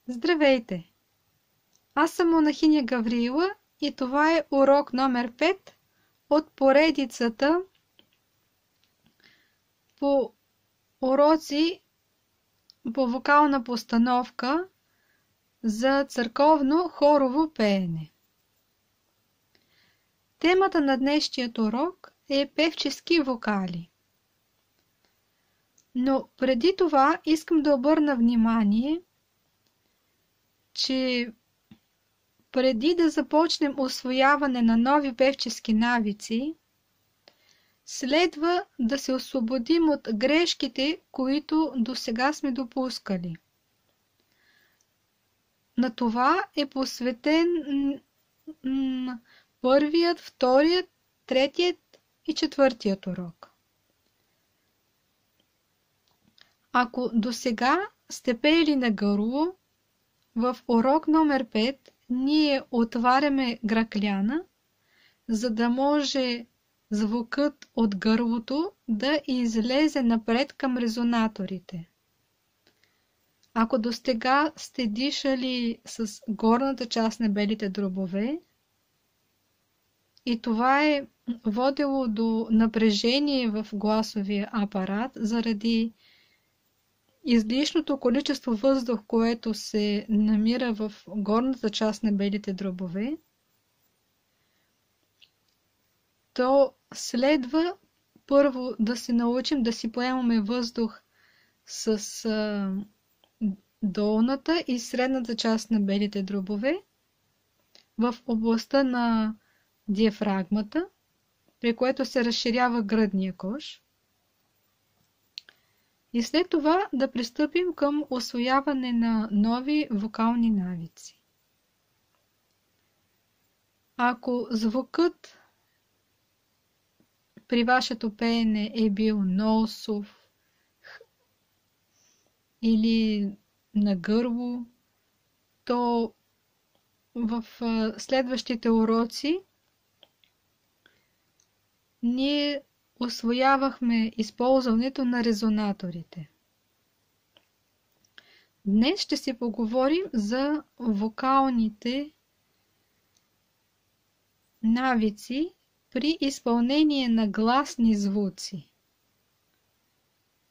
Здравейте! Аз съм монахиня Гавриила и това е урок номер 5 от поредицата по уроци по вокална постановка за църковно хорово пеене. Темата на днешният урок е певчески вокали. Но преди това искам да обърна внимание, че преди да започнем усвояване на нови певчески навици, следва да се освободим от грешките, които досега сме допускали. На това е посветен първият, вторият, третият и четвъртият урок. Ако досега сте пеели на гърло, в урок номер 5 ние отваряме гракляна, за да може звукът от гърлото да излезе напред към резонаторите. Ако достега сте дишали с горната част на белите дробове и това е водило до напрежение в гласовия апарат заради излишното количество въздух, което се намира в горната част на белите дробове, то следва първо да се научим да си поемаме въздух с долната и средната част на белите дробове в областта на диафрагмата, при което се разширява гръдния кош. И след това да пристъпим към усвояване на нови вокални навици. Ако звукът при вашето пеене е бил носов или на гърло, то в следващите уроци ние усвоявахме използването на резонаторите. Днес ще си поговорим за вокалните навици при изпълнение на гласни звуци.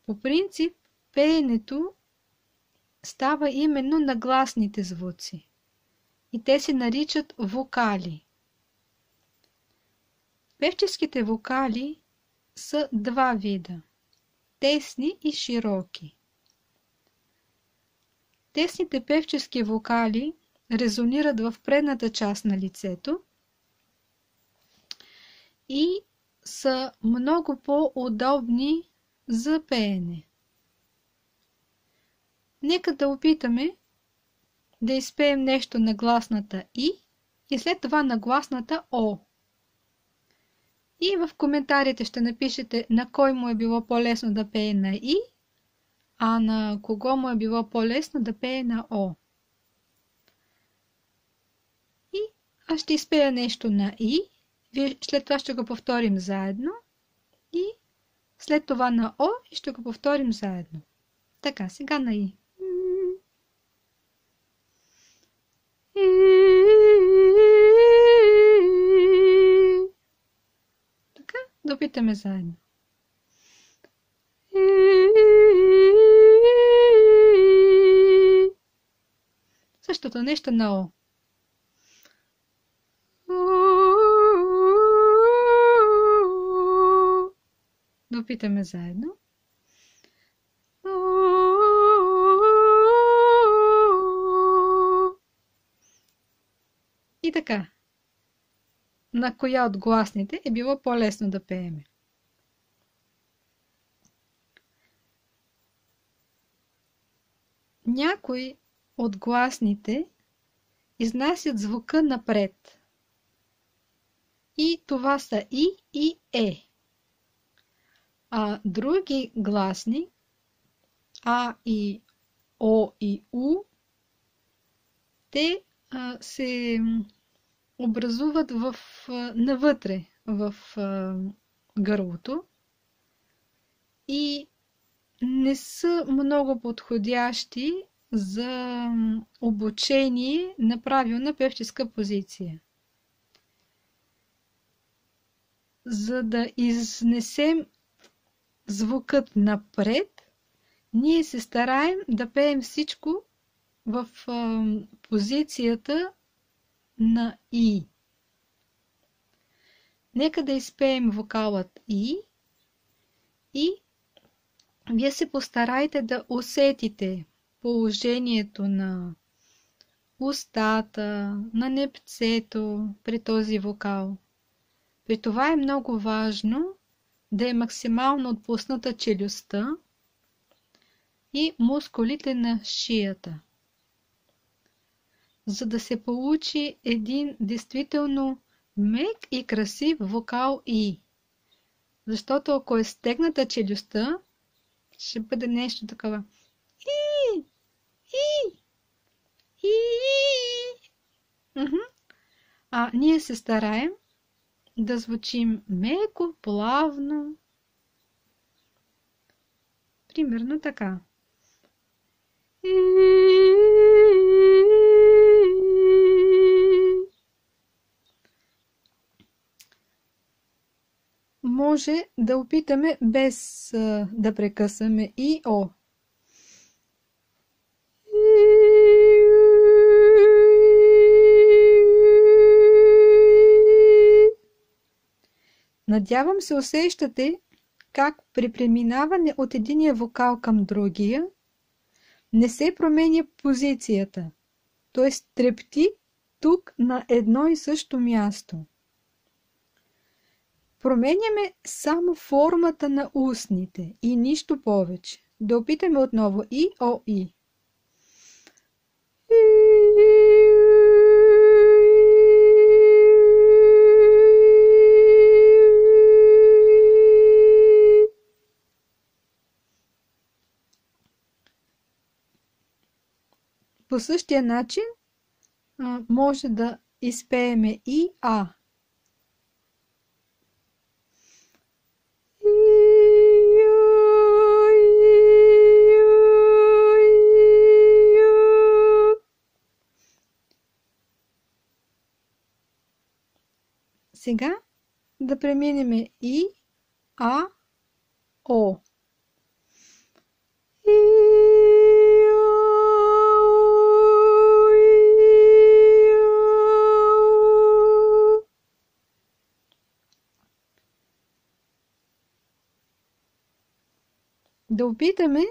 По принцип, пеенето става именно на гласните звуци и те се наричат вокали. Певческите вокали са два вида – тесни и широки. Тесните певчески вокали резонират в предната част на лицето и са много по-удобни за пеене. Нека да опитаме да изпеем нещо на гласната и след това на гласната О. И в коментарите ще напишете на кой му е било по-лесно да пее на И, а на кого му е било по-лесно да пее на О. И аз ще изпея нещо на И, след това ще го повторим заедно и след това на О и ще го повторим заедно. Така, сега на И. Да опитаме заедно. Същото нещо на О. Да опитаме заедно. И така. На коя от гласните е било по-лесно да пееме? Някои от гласните изнасят звука напред. И това са и Е. А други гласни, А и О и У, те се образуват навътре в гърлото и не са много подходящи за обучение на правилна певческа позиция. За да изнесем звукът напред, ние се стараем да пеем всичко в позицията на И. Нека да изпеем вокалът И и вие се постарайте да усетите положението на устата, на непцето при този вокал. При това е много важно да е максимално отпусната челюстта и мускулите на шията, за да се получи един действително мек и красив вокал И. Защото ако е стегната челюстта, ще бъде нещо такова. И, и, и. А ние се стараем да звучим меко, плавно. Примерно така. Може да опитаме без да прекъсваме И, О. Надявам се усещате как при преминаване от единия вокал към другия не се променя позицията, т.е. трепти тук на едно и също място. Променяме само формата на устните и нищо повече. Да опитаме отново И, О, И. По същия начин може да изпееме И, А. Сега да преминем И, А, О. Да опитаме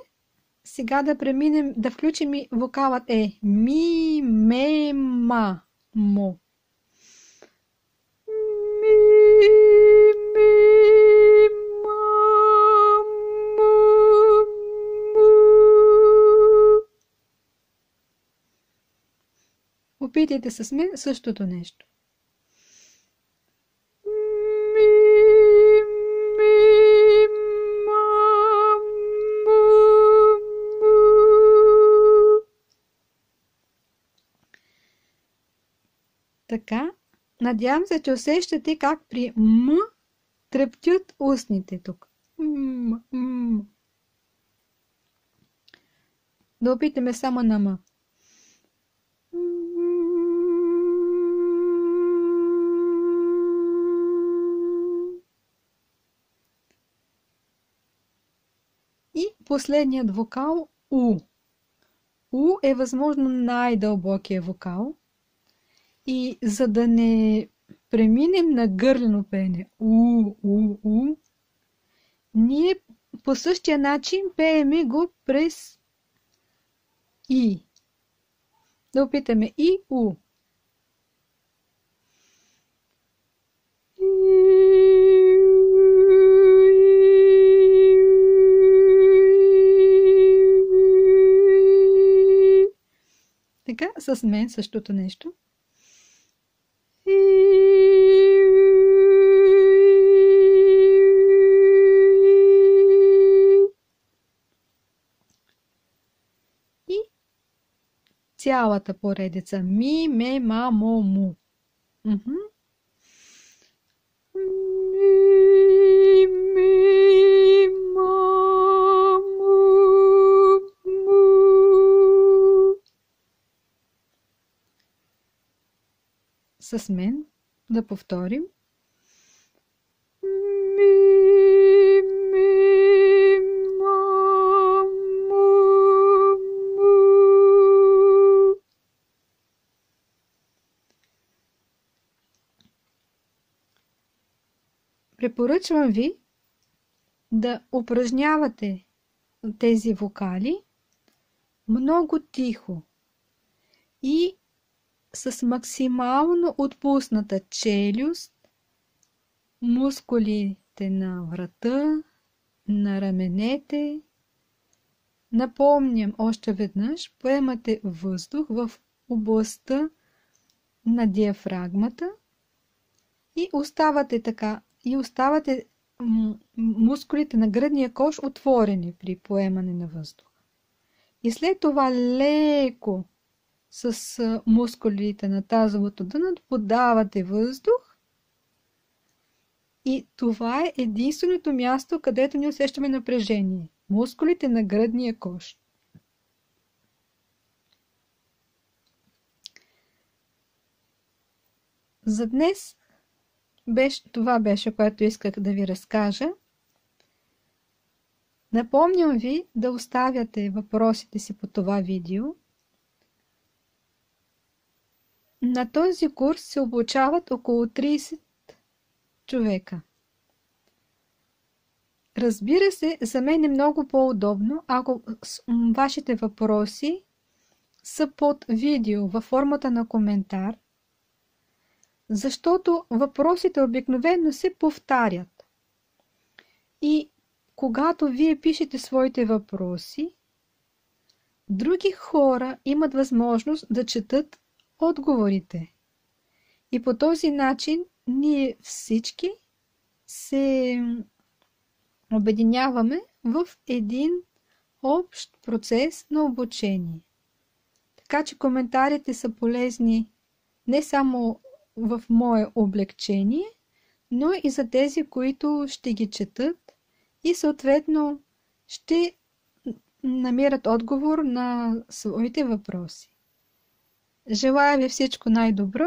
сега да преминем, да включим и вокалът Е. Ми, ме, ма, мо. Опитайте с мен същото нещо. Така, надявам се, че усещате как при М трептят устните тук. Да опитаме само на М. И последният вокал У. У е възможно най-дълбокия вокал. И за да не преминем на гърлено пеене, ние по същия начин пееме го през И. Да опитаме И, У. Така, с мен същото нещо. И цялата поредица. Ми, ме, ма, мо, му. с мен да повторим. Препоръчвам ви да упражнявате тези вокали много тихо и с максимално отпусната челюст, мускулите на врата, на раменете. Напомням още веднъж, поемате въздух в областта на диафрагмата и оставате така, и оставате мускулите на гръдния кош отворени при поемане на въздух. И след това леко с мускулите на тазовото дъно подавате въздух. И това е единственото място, където ни усещаме напрежение. Мускулите на гръдния кош. За днес това беше, което исках да ви разкажа. Напомням ви да оставяте въпросите си по това видео. На този курс се обучават около 30 човека. Разбира се, за мен е много по-удобно, ако вашите въпроси са под видео във формата на коментар, защото въпросите обикновено се повтарят. И когато вие пишете своите въпроси, други хора имат възможност да четат отговорите. И по този начин ние всички се обединяваме в един общ процес на обучение. Така че коментарите са полезни не само в мое облегчение, но и за тези, които ще ги четат и съответно ще намерят отговор на своите въпроси. Желая ви всичко най-добро